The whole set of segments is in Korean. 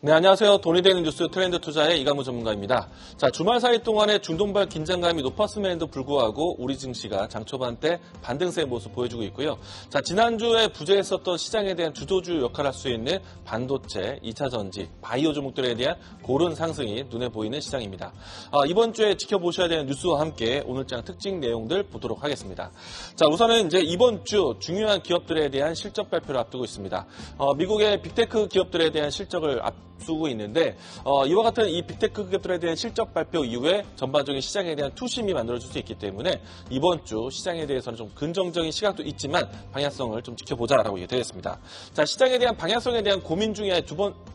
네, 안녕하세요. 돈이 되는 뉴스 트렌드 투자의 이강무 전문가입니다. 자, 주말 사이 동안에 중동발 긴장감이 높았음에도 불구하고 우리 증시가 장 초반 때 반등세의 모습 보여주고 있고요. 자, 지난주에 부재했었던 시장에 대한 주도주 역할을 할 수 있는 반도체, 2차 전지, 바이오 종목들에 대한 고른 상승이 눈에 보이는 시장입니다. 이번 주에 지켜보셔야 되는 뉴스와 함께 오늘장 특징 내용들 보도록 하겠습니다. 자, 우선은 이제 이번 주 중요한 기업들에 대한 실적 발표를 앞두고 있습니다. 미국의 빅테크 기업들에 대한 실적을 앞두고 있는데 이와 같은 이 빅테크 기업들에 대한 실적 발표 이후에 전반적인 시장에 대한 투심이 만들어질 수 있기 때문에 이번 주 시장에 대해서는 좀 긍정적인 시각도 있지만 방향성을 좀 지켜보자라고 얘기되었습니다. 자, 시장에 대한 방향성에 대한 고민 중에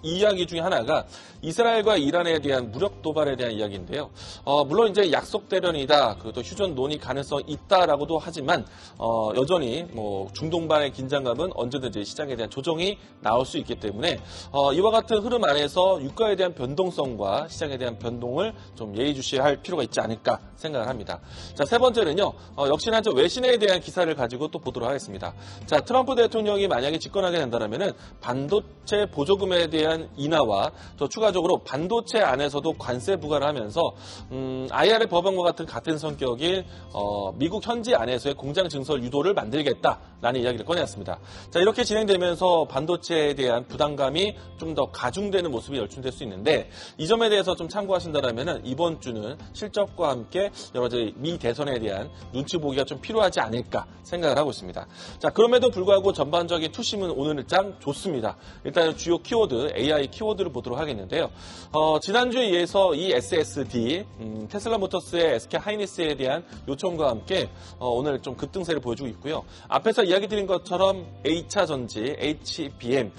이야기 중에 하나가 이스라엘과 이란에 대한 무력 도발에 대한 이야기인데요. 물론 이제 약속 대련이다, 그리고 휴전 논의 가능성이 있다라고도 하지만 여전히 중동반의 긴장감은 언제든지 시장에 대한 조정이 나올 수 있기 때문에 이와 같은 흐름 안에서 유가에 대한 변동성과 시장에 대한 변동을 좀 예의주시할 필요가 있지 않을까 생각을 합니다. 자, 세 번째는요. 역시나 외신에 대한 기사를 가지고 또 보도록 하겠습니다. 자, 트럼프 대통령이 만약에 집권하게 된다면은 반도체 보조금에 대한 인하와 또 추가적으로 반도체 안에서도 관세 부과를 하면서 IRA 법안과 같은 성격인 미국 현지 안에서의 공장 증설 유도를 만들겠다라는 이야기를 꺼내왔습니다. 자, 이렇게 진행되면서 반도체에 대한 부담감이 좀 더 가중되는 모습이 연출될 수 있는데 이 점에 대해서 좀 참고하신다면 이번 주는 실적과 함께 여러 가지 미 대선에 대한 눈치 보기가 좀 필요하지 않을까 생각을 하고 있습니다. 자, 그럼에도 불구하고 전반적인 투심은 오늘장 좋습니다. 일단 주요 키워드, AI 키워드를 보도록 하겠는데요. 지난주에 이어서 이 SSD, 테슬라 모터스의 SK 하이닉스에 대한 요청과 함께 오늘 좀 급등세를 보여주고 있고요. 앞에서 이야기 드린 것처럼 A차 전지, HBM,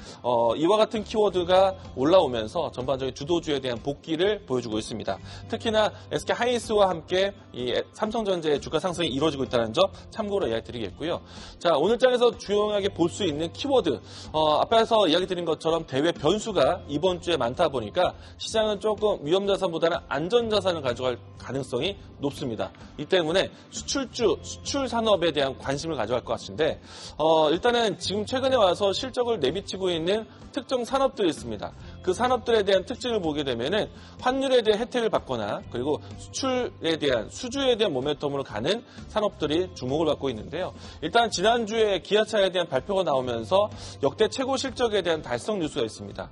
이와 같은 키워드가 올라오면서 전반적인 주도주에 대한 복귀를 보여주고 있습니다. 특히나 SK 하이닉스와 함께 이 삼성전자의 주가 상승이 이루어지고 있다는 점 참고로 이야기 드리겠고요. 자, 오늘장에서 주요하게 볼 수 있는 키워드, 앞에서 이야기 드린 것처럼 대외 변수가 이번 주에 많다 보니까 시장은 조금 위험자산보다는 안전자산을 가져갈 가능성이 높습니다. 이 때문에 수출 산업에 대한 관심을 가져갈 것 같은데 일단은 지금 최근에 와서 실적을 내비치고 있는 특정 산업들이 있습니다. 그 산업들에 대한 특징을 보게 되면은 환율에 대한 혜택을 받거나 그리고 수출에 대한 수주에 대한 모멘텀으로 가는 산업들이 주목을 받고 있는데요. 일단 지난주에 기아차에 대한 발표가 나오면서 역대 최고 실적에 대한 달성 뉴스가 있습니다.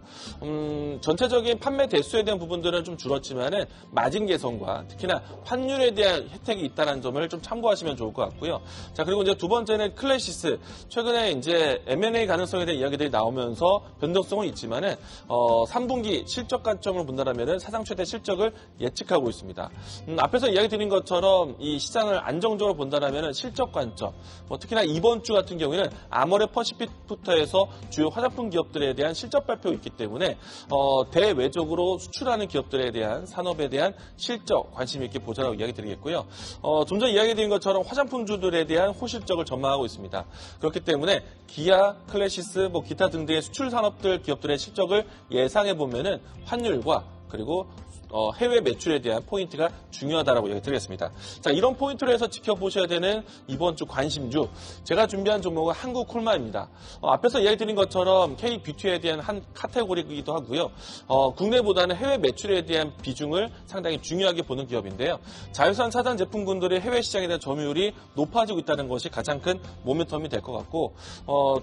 전체적인 판매 대수에 대한 부분들은 좀 줄었지만은 마진 개선과 특히나 환율에 대한 혜택이 있다는 점을 좀 참고하시면 좋을 것 같고요. 자, 그리고 이제 두 번째는 클래시스. 최근에 이제 M&A 가능성에 대한 이야기들이 나오면서 변동성은 있지만은 3분기 실적 관점으로 본다면 사상 최대 실적을 예측하고 있습니다. 앞에서 이야기 드린 것처럼 이 시장을 안정적으로 본다면 실적 관점, 특히나 이번 주 같은 경우에는 아모레 퍼시픽부터 해서 주요 화장품 기업들에 대한 실적 발표가 있기 때문에 대외적으로 수출하는 기업들에 대한 산업에 대한 실적 관심 있게 보자라고 이야기 드리겠고요. 좀 전 이야기 드린 것처럼 화장품주들에 대한 호실적을 전망하고 있습니다. 그렇기 때문에 기아, 클래시스, 기타 등등의 수출 산업들 기업들의 실적을 예상해 보면은 환율과 그리고 해외 매출에 대한 포인트가 중요하다라고 얘기 드리겠습니다. 자, 이런 포인트로 해서 지켜보셔야 되는 이번 주 관심주. 제가 준비한 종목은 한국콜마입니다. 앞에서 이야기 드린 것처럼 K-뷰티에 대한 한 카테고리이기도 하고요. 국내보다는 해외 매출에 대한 비중을 상당히 중요하게 보는 기업인데요. 자유산 차단 제품군들의 해외 시장에 대한 점유율이 높아지고 있다는 것이 가장 큰 모멘텀이 될 것 같고,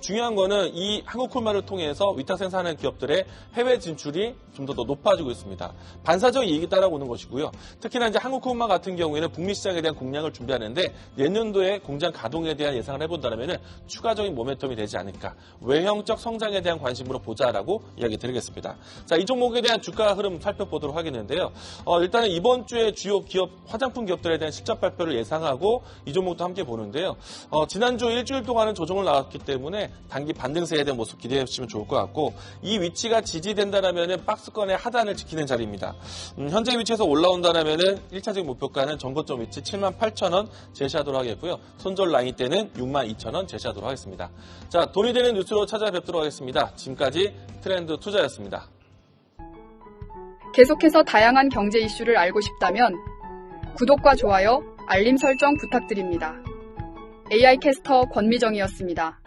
중요한 거는 이 한국콜마를 통해서 위탁 생산하는 기업들의 해외 진출이 좀 더 높아지고 있습니다. 반사적 이익이 따라오는 것이고요. 특히나 이제 한국콜마 같은 경우에는 북미 시장에 대한 공략을 준비하는데 내년도에 공장 가동에 대한 예상을 해본다면 추가적인 모멘텀이 되지 않을까. 외형적 성장에 대한 관심으로 보자라고 이야기 드리겠습니다. 자, 이 종목에 대한 주가 흐름 살펴보도록 하겠는데요. 일단은 이번 주에 주요 기업, 화장품 기업들에 대한 실적 발표를 예상하고 이 종목도 함께 보는데요. 지난주 일주일 동안은 조정을 나왔기 때문에 단기 반등세에 대한 모습 기대해 주시면 좋을 것 같고, 이 위치가 지지된다라면 박스권의 하단을 지키는 자리입니다. 현재 위치에서 올라온다면은 1차적인 목표가는 전고점 위치 78,000원 제시하도록 하겠고요. 손절 라인 때는 62,000원 제시하도록 하겠습니다. 자, 돈이 되는 뉴스로 찾아뵙도록 하겠습니다. 지금까지 트렌드 투자였습니다. 계속해서 다양한 경제 이슈를 알고 싶다면 구독과 좋아요, 알림 설정 부탁드립니다. AI 캐스터 권미정이었습니다.